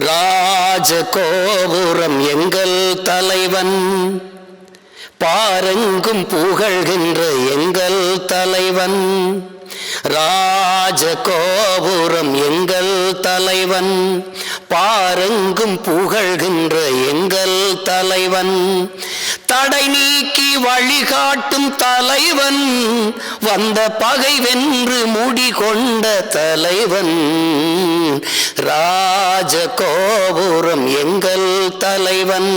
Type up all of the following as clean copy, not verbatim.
ராஜகோபுரம் எங்கள் தலைவன், பாரெங்கும் புகழ்கின்ற எங்கள் தலைவன். ராஜகோபுரம் எங்கள் தலைவன், பாரெங்கும் புகழ்கின்ற எங்கள் தலைவன். தடை நீக்கி வழிகாட்டும் தலைவன், வந்த பகை வென்று முடிகொண்ட தலைவன். ராஜகோபுரம் எங்கள் தலைவன்.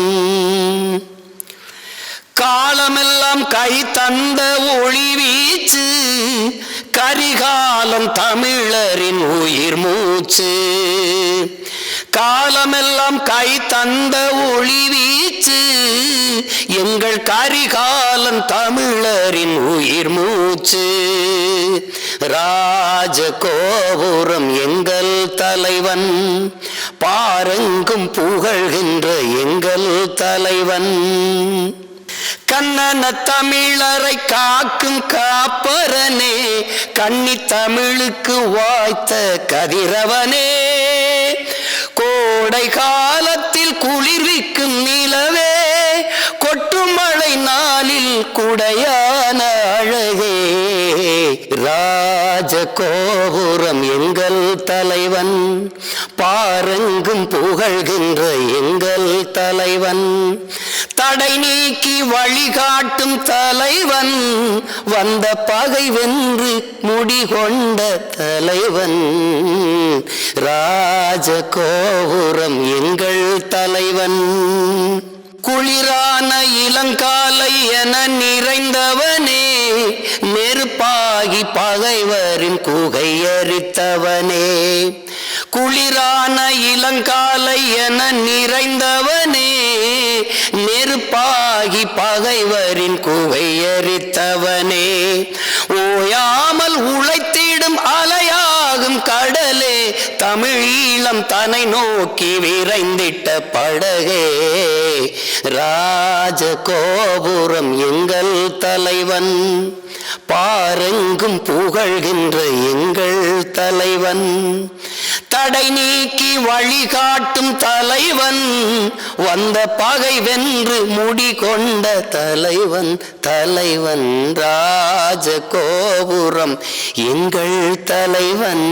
காலமெல்லாம் கை தந்த ஒளி வீச்சு, கரிகாலம் தமிழரின் உயிர் மூச்சு. காலமெல்லாம் கை தந்த ஒளி வீச்சு, எங்கள் கரிகாலம் தமிழரின் உயிர் மூச்சு. ராஜகோபுரம் எங்கள் தலைவன், பாரெங்கும் புகழ்கின்ற எங்கள் தலைவன். கண்ணன தமிழரை காக்கும் காப்பரனே, கன்னி தமிழுக்கு வாய்த்த கதிரவனே. கோடை காலத்தில் குளிர்விக்கும் நிலவே, கொட்டும் மழை நாளில் குடையான அழகே. ராஜகோபுரம் எங்கள் தலைவன், பாரெங்கும் புகழ்கின்ற எங்கள் தலைவன். தடை நீக்கி வழிகாட்டும் தலைவன், வந்த பகை வென்று முடிகொண்ட தலைவன். ராஜகோபுரம் எங்கள் தலைவன். குளிரான இளங்காலை என நிறைந்தவனே, நெருப்பாகி பகைவரின் குகை எரித்தவனே. குளிரான இளங்காலை என நிறைந்தவனே, நெருப்பாகி பகைவரின் குகை எரித்தவனே. ஓயாமல் உழைத்திடும் அலையாகும் கடலே, தமிழீழம் தன்னை நோக்கி விரைந்திட்ட படகே. ராஜகோபுரம் எங்கள் தலைவன், பாரெங்கும் புகழ்கின்ற எங்கள் தலைவன். தடை நீக்கி வழிகாட்டும் தலைவன், வந்த பகை வென்று முடிகொண்ட தலைவன். தலைவன் ராஜகோபுரம் எங்கள் தலைவன்.